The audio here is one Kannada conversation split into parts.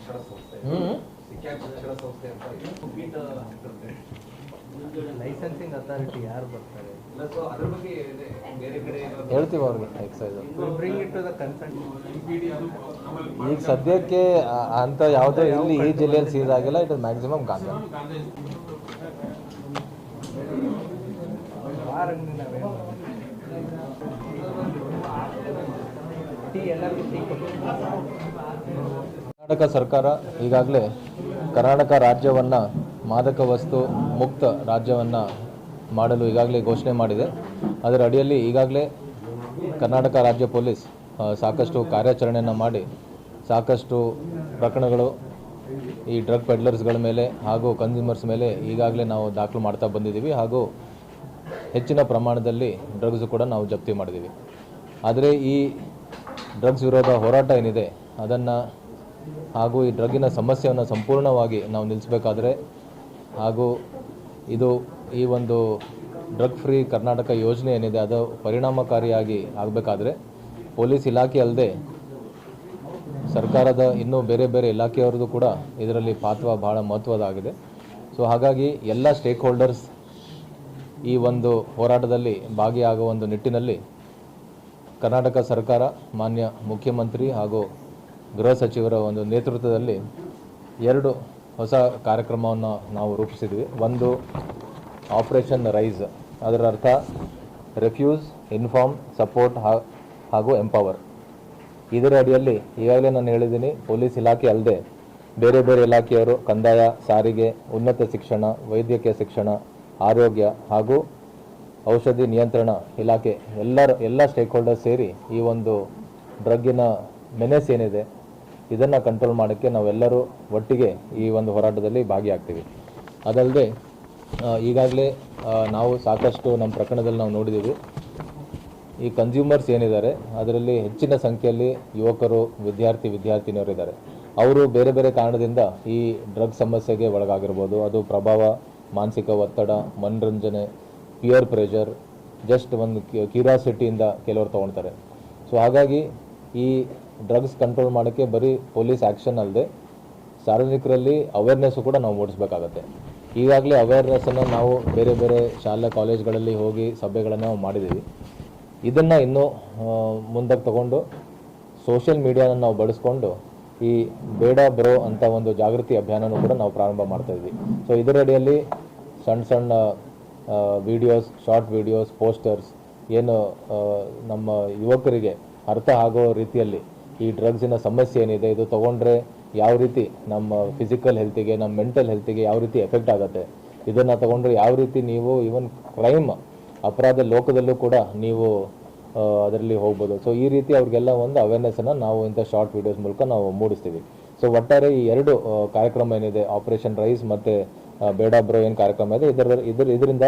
ಶಿಕ್ಷಣ ಸಂಸ್ಥೆ ಸಿಕ್ಯಾಕ್ ಶಿಕ್ಷಣ ಸಂಸ್ಥೆ ಅಂತ ಕಂಪ್ಲೀಟ್ ಲೈಸೆನ್ಸಿಂಗ್ ಅಥಾರಿಟಿ ಯಾರು ಬರ್ತಾರೆ? ಇಲ್ಲ, ಸೊ ಅದ್ರ ಬಗ್ಗೆ ಬೇರೆ ಕಡೆ ಹೇಳ್ತೀವಿ ಅವ್ರಿಗೆ excise bring it to the concern. ಈಗ ಸದ್ಯಕ್ಕೆ ಅಂತ ಯಾವುದೇ ಇಲ್ಲಿ ಈ ಜಿಲ್ಲೆಯಲ್ಲಿ ಸೀಸ್ ಆಗಿಲ್ಲ. It is maximum ganja. ವಾರಂಗಿ ನಾವೇನು ಟೀ ಎಲ್ಲರಿಗೂ ಟೀ ಕೊಡ್ತೀವಿ. ಕರ್ನಾಟಕ ಸರ್ಕಾರ ಈಗಾಗಲೇ ಕರ್ನಾಟಕ ರಾಜ್ಯವನ್ನು ಮಾದಕ ವಸ್ತು ಮುಕ್ತ ರಾಜ್ಯವನ್ನು ಮಾಡಲು ಈಗಾಗಲೇ ಘೋಷಣೆ ಮಾಡಿದೆ. ಅದರ ಅಡಿಯಲ್ಲಿ ಈಗಾಗಲೇ ಕರ್ನಾಟಕ ರಾಜ್ಯ ಪೊಲೀಸ್ ಸಾಕಷ್ಟು ಕಾರ್ಯಾಚರಣೆಯನ್ನು ಮಾಡಿ ಸಾಕಷ್ಟು ಪ್ರಕರಣಗಳು ಈ ಡ್ರಗ್ ಪೆಡ್ಲರ್ಸ್ಗಳ ಮೇಲೆ ಹಾಗೂ ಕನ್ಸ್ಯೂಮರ್ಸ್ ಮೇಲೆ ಈಗಾಗಲೇ ನಾವು ದಾಖಲು ಮಾಡ್ತಾ ಬಂದಿದ್ದೀವಿ. ಹಾಗೂ ಹೆಚ್ಚಿನ ಪ್ರಮಾಣದಲ್ಲಿ ಡ್ರಗ್ಸು ಕೂಡ ನಾವು ಜಪ್ತಿ ಮಾಡಿದ್ದೀವಿ. ಆದರೆ ಈ ಡ್ರಗ್ಸ್ ವಿರೋಧ ಹೋರಾಟ ಏನಿದೆ ಅದನ್ನು ಹಾಗೂ ಈ ಡ್ರಗ್ಗಿನ ಸಮಸ್ಯೆಯನ್ನು ಸಂಪೂರ್ಣವಾಗಿ ನಾವು ನಿಲ್ಲಿಸಬೇಕಾದ್ರೆ ಹಾಗೂ ಇದು ಈ ಒಂದು ಡ್ರಗ್ ಫ್ರೀ ಕರ್ನಾಟಕ ಯೋಜನೆ ಏನಿದೆ ಅದು ಪರಿಣಾಮಕಾರಿಯಾಗಿ ಆಗಬೇಕಾದ್ರೆ ಪೊಲೀಸ್ ಇಲಾಖೆ ಅಲ್ಲದೆ ಸರ್ಕಾರದ ಇನ್ನೂ ಬೇರೆ ಬೇರೆ ಇಲಾಖೆಯವ್ರದ್ದು ಕೂಡ ಇದರಲ್ಲಿ ಪಾತ್ರ ಭಾಳ ಮಹತ್ವದಾಗಿದೆ. ಸೊ ಹಾಗಾಗಿ ಎಲ್ಲ ಸ್ಟೇಕ್ ಹೋಲ್ಡರ್ಸ್ ಈ ಒಂದು ಹೋರಾಟದಲ್ಲಿ ಭಾಗಿಯಾಗುವ ಒಂದು ನಿಟ್ಟಿನಲ್ಲಿ ಕರ್ನಾಟಕ ಸರ್ಕಾರ ಮಾನ್ಯ ಮುಖ್ಯಮಂತ್ರಿ ಹಾಗೂ ಗೃಹ ಸಚಿವರ ಒಂದು ನೇತೃತ್ವದಲ್ಲಿ 2 ಹೊಸ ಕಾರ್ಯಕ್ರಮವನ್ನು ನಾವು ರೂಪಿಸಿದ್ವಿ. ಒಂದು ಆಪರೇಷನ್ ರೈಸ್, ಅದರ ಅರ್ಥ ರೆಫ್ಯೂಸ್, ಇನ್ಫಾರ್ಮ್, ಸಪೋರ್ಟ್ ಹಾಗೂ ಎಂಪವರ್. ಇದರ ಅಡಿಯಲ್ಲಿ ಈಗಾಗಲೇ ನಾನು ಹೇಳಿದ್ದೀನಿ, ಪೊಲೀಸ್ ಇಲಾಖೆ ಅಲ್ಲದೆ ಬೇರೆ ಬೇರೆ ಇಲಾಖೆಯವರು ಕಂದಾಯ, ಸಾರಿಗೆ, ಉನ್ನತ ಶಿಕ್ಷಣ, ವೈದ್ಯಕೀಯ ಶಿಕ್ಷಣ, ಆರೋಗ್ಯ ಹಾಗೂ ಔಷಧಿ ನಿಯಂತ್ರಣ ಇಲಾಖೆ ಎಲ್ಲ ಸ್ಟೇಕ್ ಹೋಲ್ಡರ್ಸ್ ಸೇರಿ ಈ ಒಂದು ಡ್ರಗ್ಗಿನ ಮೆನೆಸ್ ಏನಿದೆ ಇದನ್ನು ಕಂಟ್ರೋಲ್ ಮಾಡೋಕ್ಕೆ ನಾವೆಲ್ಲರೂ ಒಟ್ಟಿಗೆ ಈ ಒಂದು ಹೋರಾಟದಲ್ಲಿ ಭಾಗಿಯಾಗ್ತೀವಿ. ಅದಲ್ಲದೆ ಈಗಾಗಲೇ ನಾವು ಸಾಕಷ್ಟು ನಮ್ಮ ಪ್ರಕರಣದಲ್ಲಿ ನಾವು ನೋಡಿದ್ದೀವಿ, ಈ ಕನ್ಸ್ಯೂಮರ್ಸ್ ಏನಿದ್ದಾರೆ ಅದರಲ್ಲಿ ಹೆಚ್ಚಿನ ಸಂಖ್ಯೆಯಲ್ಲಿ ಯುವಕರು, ವಿದ್ಯಾರ್ಥಿನಿಯರಿದ್ದಾರೆ. ಅವರು ಬೇರೆ ಬೇರೆ ಕಾರಣದಿಂದ ಈ ಡ್ರಗ್ ಸಮಸ್ಯೆಗೆ ಒಳಗಾಗಿರ್ಬೋದು. ಅದು ಪ್ರಭಾವ, ಮಾನಸಿಕ ಒತ್ತಡ, ಮನರಂಜನೆ, ಪಿಯರ್ ಪ್ರೆಷರ್, ಜಸ್ಟ್ ಒಂದು ಕ್ಯೂರಿಯಾಸಿಟಿಯಿಂದ ಕೆಲವರು ತೊಗೊಳ್ತಾರೆ. ಸೊ ಹಾಗಾಗಿ ಈ ಡ್ರಗ್ಸ್ ಕಂಟ್ರೋಲ್ ಮಾಡೋಕ್ಕೆ ಬರೀ ಪೊಲೀಸ್ ಆ್ಯಕ್ಷನ್ ಅಲ್ಲದೆ ಸಾರ್ವಜನಿಕರಲ್ಲಿ ಅವೇರ್ನೆಸ್ಸು ಕೂಡ ನಾವು ಮೂಡಿಸಬೇಕಾಗತ್ತೆ. ಈಗಾಗಲೇ ಅವೇರ್ನೆಸ್ಸನ್ನು ನಾವು ಬೇರೆ ಬೇರೆ ಶಾಲಾ ಕಾಲೇಜ್ಗಳಲ್ಲಿ ಹೋಗಿ ಸಭೆಗಳನ್ನು ನಾವು ಮಾಡಿದ್ದೀವಿ. ಇದನ್ನು ಇನ್ನೂ ಮುಂದಕ್ಕೆ ತಗೊಂಡು ಸೋಷಿಯಲ್ ಮೀಡಿಯಾನ ನಾವು ಬಳಸ್ಕೊಂಡು ಈ ಬೇಡ ಬ್ರೋ ಅಂತ ಒಂದು ಜಾಗೃತಿ ಅಭಿಯಾನನೂ ಕೂಡ ನಾವು ಪ್ರಾರಂಭ ಮಾಡ್ತಾಯಿದ್ವಿ. ಸೊ ಇದರ ಅಡಿಯಲ್ಲಿ ಸಣ್ಣ ವಿಡಿಯೋಸ್, ಶಾರ್ಟ್ ವಿಡಿಯೋಸ್, ಪೋಸ್ಟರ್ಸ್ ಏನು ನಮ್ಮ ಯುವಕರಿಗೆ ಅರ್ಥ ಆಗೋ ರೀತಿಯಲ್ಲಿ ಈ ಡ್ರಗ್ಸಿನ ಸಮಸ್ಯೆ ಏನಿದೆ, ಇದು ತೊಗೊಂಡ್ರೆ ಯಾವ ರೀತಿ ನಮ್ಮ ಫಿಸಿಕಲ್ ಹೆಲ್ತಿಗೆ, ನಮ್ಮ ಮೆಂಟಲ್ ಹೆಲ್ತಿಗೆ ಯಾವ ರೀತಿ ಎಫೆಕ್ಟ್ ಆಗುತ್ತೆ, ಇದನ್ನು ತೊಗೊಂಡ್ರೆ ಯಾವ ರೀತಿ ನೀವು ಈವನ್ ಕ್ರೈಮ್ ಅಪರಾಧ ಲೋಕದಲ್ಲೂ ಕೂಡ ನೀವು ಅದರಲ್ಲಿ ಹೋಗ್ಬೋದು. ಸೊ ಈ ರೀತಿ ಅವ್ರಿಗೆಲ್ಲ ಒಂದು ಅವೇರ್ನೆಸ್ಸನ್ನು ನಾವು ಇಂಥ ಶಾರ್ಟ್ ವಿಡಿಯೋಸ್ ಮೂಲಕ ನಾವು ಮೂಡಿಸ್ತೀವಿ. ಸೊ ಒಟ್ಟಾರೆ ಈ 2 ಕಾರ್ಯಕ್ರಮ ಏನಿದೆ, ಆಪರೇಷನ್ ರೈಸ್ ಮತ್ತು ಬೇಡ ಬ್ರೋ ಏನು ಕಾರ್ಯಕ್ರಮ ಇದೆ, ಇದರಿಂದ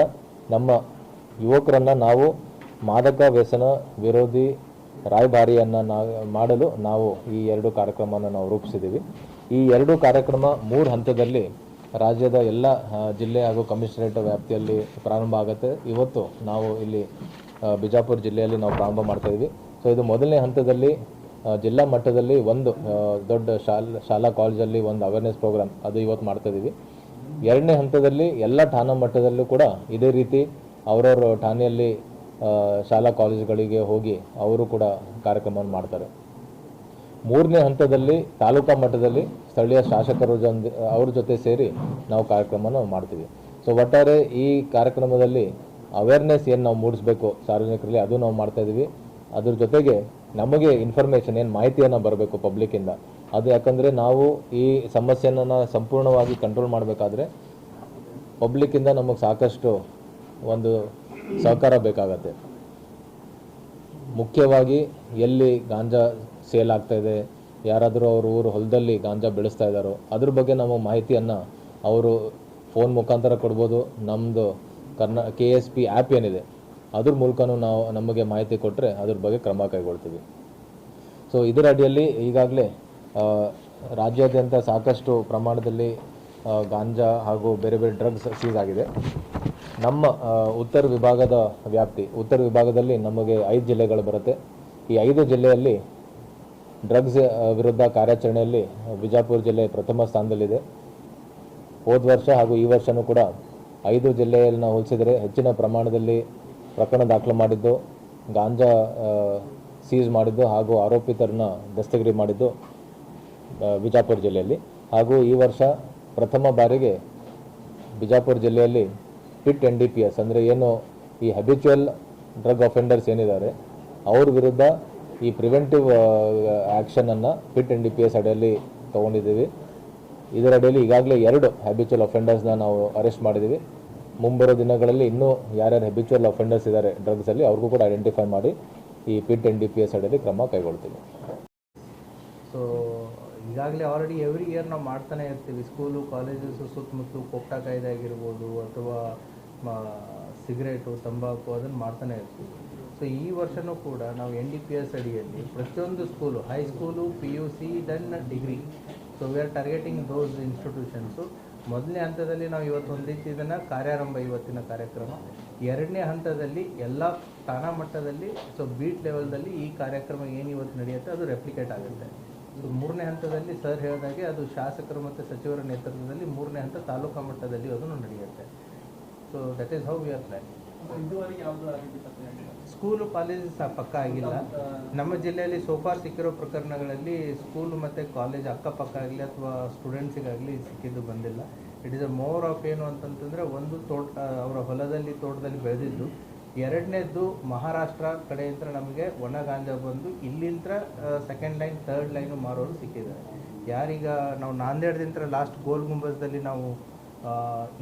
ನಮ್ಮ ಯುವಕರನ್ನು ನಾವು ಮಾದಕ ವ್ಯಸನ ವಿರೋಧಿ ರಾಯಭಾರಿಯನ್ನು ಮಾಡಲು ನಾವು ಈ 2 ಕಾರ್ಯಕ್ರಮವನ್ನು ನಾವು ರೂಪಿಸಿದ್ದೀವಿ. ಈ 2 ಕಾರ್ಯಕ್ರಮ 3 ಹಂತದಲ್ಲಿ ರಾಜ್ಯದ ಎಲ್ಲ ಜಿಲ್ಲೆ ಹಾಗೂ ಕಮಿಷನರೇಟ್ ವ್ಯಾಪ್ತಿಯಲ್ಲಿ ಪ್ರಾರಂಭ ಆಗುತ್ತೆ. ಇವತ್ತು ನಾವು ಇಲ್ಲಿ ಬಿಜಾಪುರ ಜಿಲ್ಲೆಯಲ್ಲಿ ನಾವು ಪ್ರಾರಂಭ ಮಾಡ್ತಾಯಿದ್ವಿ. ಸೊ ಇದು ಮೊದಲನೇ ಹಂತದಲ್ಲಿ ಜಿಲ್ಲಾ ಮಟ್ಟದಲ್ಲಿ ಒಂದು ದೊಡ್ಡ ಶಾಲಾ ಕಾಲೇಜಲ್ಲಿ ಒಂದು ಅವೇರ್ನೆಸ್ ಪ್ರೋಗ್ರಾಮ್ ಅದು ಇವತ್ತು ಮಾಡ್ತಾಯಿದ್ದೀವಿ. 2ನೇ ಹಂತದಲ್ಲಿ ಎಲ್ಲ ಠಾಣಾ ಮಟ್ಟದಲ್ಲೂ ಕೂಡ ಇದೇ ರೀತಿ ಅವರವ್ರ ಠಾಣೆಯಲ್ಲಿ ಶಾಲಾ ಕಾಲೇಜುಗಳಿಗೆ ಹೋಗಿ ಅವರು ಕೂಡ ಕಾರ್ಯಕ್ರಮವನ್ನು ಮಾಡ್ತಾರೆ. 3ನೇ ಹಂತದಲ್ಲಿ ತಾಲೂಕಾ ಮಟ್ಟದಲ್ಲಿ ಸ್ಥಳೀಯ ಶಾಸಕರು ಅವ್ರ ಜೊತೆ ಸೇರಿ ನಾವು ಕಾರ್ಯಕ್ರಮನ ಮಾಡ್ತೀವಿ. ಸೊ ಒಟ್ಟಾರೆ ಈ ಕಾರ್ಯಕ್ರಮದಲ್ಲಿ ಅವೇರ್ನೆಸ್ ಏನು ನಾವು ಮೂಡಿಸ್ಬೇಕು ಸಾರ್ವಜನಿಕರಲ್ಲಿ ಅದು ನಾವು ಮಾಡ್ತಾಯಿದ್ದೀವಿ. ಅದ್ರ ಜೊತೆಗೆ ನಮಗೆ ಇನ್ಫಾರ್ಮೇಷನ್ ಏನು ಮಾಹಿತಿಯನ್ನು ಬರಬೇಕು ಪಬ್ಲಿಕ್ಕಿಂದ, ಅದು ಯಾಕಂದರೆ ನಾವು ಈ ಸಮಸ್ಯೆಯನ್ನು ಸಂಪೂರ್ಣವಾಗಿ ಕಂಟ್ರೋಲ್ ಮಾಡಬೇಕಾದ್ರೆ ಪಬ್ಲಿಕ್ಕಿಂದ ನಮಗೆ ಸಾಕಷ್ಟು ಒಂದು ಸಹಕಾರ ಬೇಕಾಗತ್ತೆ. ಮುಖ್ಯವಾಗಿ ಎಲ್ಲಿ ಗಾಂಜಾ ಸೇಲ್ ಆಗ್ತಾಯಿದೆ, ಯಾರಾದರೂ ಅವ್ರ ಊರು ಹೊಲದಲ್ಲಿ ಗಾಂಜಾ ಬೆಳೆಸ್ತಾ ಇದ್ದಾರೋ ಅದ್ರ ಬಗ್ಗೆ ನಮ್ಮ ಮಾಹಿತಿಯನ್ನು ಅವರು ಫೋನ್ ಮುಖಾಂತರ ಕೊಡ್ಬೋದು. ನಮ್ಮದು KSP ಆ್ಯಪ್ ಏನಿದೆ ಅದ್ರ ಮೂಲಕನೂ ನಮಗೆ ಮಾಹಿತಿ ಕೊಟ್ಟರೆ ಅದ್ರ ಬಗ್ಗೆ ಕ್ರಮ ಕೈಗೊಳ್ತೀವಿ. ಸೊ ಇದರ ಅಡಿಯಲ್ಲಿ ಈಗಾಗಲೇ ರಾಜ್ಯಾದ್ಯಂತ ಸಾಕಷ್ಟು ಪ್ರಮಾಣದಲ್ಲಿ ಗಾಂಜಾ ಹಾಗೂ ಬೇರೆ ಬೇರೆ ಡ್ರಗ್ಸ್ ಸೀಸ್ ಆಗಿದೆ. ನಮ್ಮ ಉತ್ತರ ವಿಭಾಗದ ವ್ಯಾಪ್ತಿ, ಉತ್ತರ ವಿಭಾಗದಲ್ಲಿ ನಮಗೆ 5 ಜಿಲ್ಲೆಗಳು ಬರುತ್ತೆ. ಈ 5 ಜಿಲ್ಲೆಯಲ್ಲಿ ಡ್ರಗ್ಸ್ ವಿರುದ್ಧ ಕಾರ್ಯಾಚರಣೆಯಲ್ಲಿ ಬಿಜಾಪುರ ಜಿಲ್ಲೆ ಪ್ರಥಮ ಸ್ಥಾನದಲ್ಲಿದೆ. ಹೋದ ವರ್ಷ ಹಾಗೂ ಈ ವರ್ಷವೂ ಕೂಡ 5 ಜಿಲ್ಲೆಯನ್ನು ಹೋಲಿಸಿದರೆ ಹೆಚ್ಚಿನ ಪ್ರಮಾಣದಲ್ಲಿ ಪ್ರಕರಣ ದಾಖಲು ಮಾಡಿದ್ದು, ಗಾಂಜಾ ಸೀಸ್ ಮಾಡಿದ್ದು ಹಾಗೂ ಆರೋಪಿತರನ್ನ ದಸ್ತಗಿರಿ ಮಾಡಿದ್ದು ಬಿಜಾಪುರ ಜಿಲ್ಲೆಯಲ್ಲಿ. ಹಾಗೂ ಈ ವರ್ಷ ಪ್ರಥಮ ಬಾರಿಗೆ ಬಿಜಾಪುರ ಜಿಲ್ಲೆಯಲ್ಲಿ ಪಿಟ್ NDPS ಅಂದರೆ ಏನು ಈ ಹ್ಯಾಬಿಚುವಲ್ ಡ್ರಗ್ ಅಫೆಂಡರ್ಸ್ ಏನಿದ್ದಾರೆ ಅವ್ರ ವಿರುದ್ಧ ಈ ಪ್ರಿವೆಂಟಿವ್ ಆ್ಯಕ್ಷನನ್ನು ಪಿಟ್ NDPS ಅಡಿಯಲ್ಲಿ ತೊಗೊಂಡಿದ್ದೀವಿ. ಇದರ ಅಡಿಯಲ್ಲಿ ಈಗಾಗಲೇ 2 ಹ್ಯಾಬಿಚುವಲ್ ಅಫೆಂಡರ್ಸ್ನ ನಾವು ಅರೆಸ್ಟ್ ಮಾಡಿದ್ದೀವಿ. ಮುಂಬರೋ ದಿನಗಳಲ್ಲಿ ಇನ್ನೂ ಯಾರ್ಯಾರು ಹ್ಯಾಬಿಚುವಲ್ ಅಫೆಂಡರ್ಸ್ ಇದ್ದಾರೆ ಡ್ರಗ್ಸಲ್ಲಿ ಅವ್ರಿಗೂ ಕೂಡ ಐಡೆಂಟಿಫೈ ಮಾಡಿ ಈ ಪಿಟ್ NDPS ಅಡಿಯಲ್ಲಿ ಕ್ರಮ ಕೈಗೊಳ್ತೀವಿ. ಸೊ ಈಗಾಗಲೇ ಆಲ್ರೆಡಿ ಎವ್ರಿ ಇಯರ್ ನಾವು ಮಾಡ್ತಾನೆ ಇರ್ತೀವಿ. ಸ್ಕೂಲು ಕಾಲೇಜಸ್ಸು ಸುತ್ತಮುತ್ತಲು ಕೋಪ್ಟಾ ಕಾಯ್ದೆ ಆಗಿರ್ಬೋದು ಅಥವಾ ಸಿಗರೇಟು ತಂಬಾಕು ಅದನ್ನು ಮಾಡ್ತಾನೆ ಇರ್ತೀವಿ. ಸೊ ಈ ವರ್ಷವೂ ಕೂಡ ನಾವು NDPS ಅಡಿಯಲ್ಲಿ ಪ್ರತಿಯೊಂದು ಸ್ಕೂಲು, ಹೈಸ್ಕೂಲು, PUC then degree, so we are targeting those institutions. ಮೊದಲನೇ ಹಂತದಲ್ಲಿ ನಾವು ಇವತ್ತು ಹೊಂದಿದ್ದು ಇದನ್ನು ಕಾರ್ಯಾರಂಭ, ಇವತ್ತಿನ ಕಾರ್ಯಕ್ರಮ. 2ನೇ ಹಂತದಲ್ಲಿ ಎಲ್ಲ ಠಾಣಾ ಮಟ್ಟದಲ್ಲಿ, ಸೊ ಬೀಟ್ ಲೆವೆಲ್ದಲ್ಲಿ ಈ ಕಾರ್ಯಕ್ರಮ ಏನು ಇವತ್ತು ನಡೆಯುತ್ತೆ ಅದು ರೆಪ್ಲಿಕೇಟ್ ಆಗುತ್ತೆ. ಸೊ 3ನೇ ಹಂತದಲ್ಲಿ ಸರ್ ಹೇಳಿದಾಗೆ ಅದು ಶಾಸಕರು ಮತ್ತು ಸಚಿವರ ನೇತೃತ್ವದಲ್ಲಿ 3ನೇ ಹಂತ ತಾಲೂಕಾ ಮಟ್ಟದಲ್ಲಿ ಅದನ್ನು ನಡೆಯುತ್ತೆ. So that is how we are planning. School colleges ಪಕ್ಕ ಆಗಿಲ್ಲ. ನಮ್ಮ ಜಿಲ್ಲೆಯಲ್ಲಿ ಸೋಫಾರ್ ಸಿಕ್ಕಿರೋ ಪ್ರಕರಣಗಳಲ್ಲಿ ಸ್ಕೂಲು ಮತ್ತು ಕಾಲೇಜ್ ಅಕ್ಕಪಕ್ಕ ಆಗಲಿ ಅಥವಾ ಸ್ಟೂಡೆಂಟ್ಸಿಗಾಗಲಿ ಸಿಕ್ಕಿದ್ದು ಬಂದಿಲ್ಲ. It is a more of ಏನು ಅಂತಂತಂದರೆ, ಒಂದು ಅವರ ಹೊಲದಲ್ಲಿ ತೋಟದಲ್ಲಿ ಬೆಳೆದಿದ್ದು, 2ನೇದ್ದು ಮಹಾರಾಷ್ಟ್ರ ಕಡೆಯಿಂದ ನಮಗೆ ಒಣ ಗಾಂಜಾ ಬಂದು ಇಲ್ಲಿಂದ 2nd ಲೈನ್ 3rd ಲೈನು ಮಾರೋರು ಸಿಕ್ಕಿದ್ದಾರೆ. ಯಾರೀಗ ನಾವು ನಾಂದೇಡ್ದಿಂದ ಲಾಸ್ಟ್ ಗೋಲ್ ಗುಂಬಜ್ದಲ್ಲಿ ನಾವು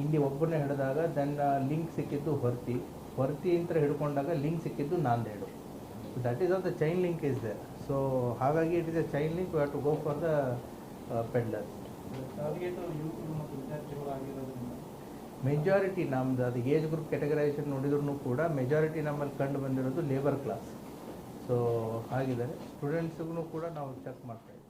ಇಲ್ಲಿ ಒಬ್ಬರನ್ನೇ ಹಿಡಿದಾಗ ದೆನ್ ಲಿಂಕ್ ಸಿಕ್ಕಿದ್ದು ಹೊರ್ತಿಯಿಂದ ಹಿಡ್ಕೊಂಡಾಗ ಲಿಂಕ್ ಸಿಕ್ಕಿದ್ದು Nanded. So that is of the chain link is there. So ಹಾಗಾಗಿ it is a chain link, we have to go for the peddlers. Majority ನಮ್ಮದು ಅದು ಏಜ್ ಗ್ರೂಪ್ ಕ್ಯಾಟಗರೈಸೇಷನ್ ನೋಡಿದ್ರೂ ಕೂಡ ಮೆಜಾರಿಟಿ ನಮ್ಮಲ್ಲಿ ಕಂಡು ಬಂದಿರೋದು ಲೇಬರ್ ಕ್ಲಾಸ್. ಸೊ ಹಾಗಿದ್ದಾರೆ. ಸ್ಟೂಡೆಂಟ್ಸ್ಗೂ ಕೂಡ ನಾವು ಚೆಕ್ ಮಾಡ್ತಾ ಇದ್ದೀವಿ.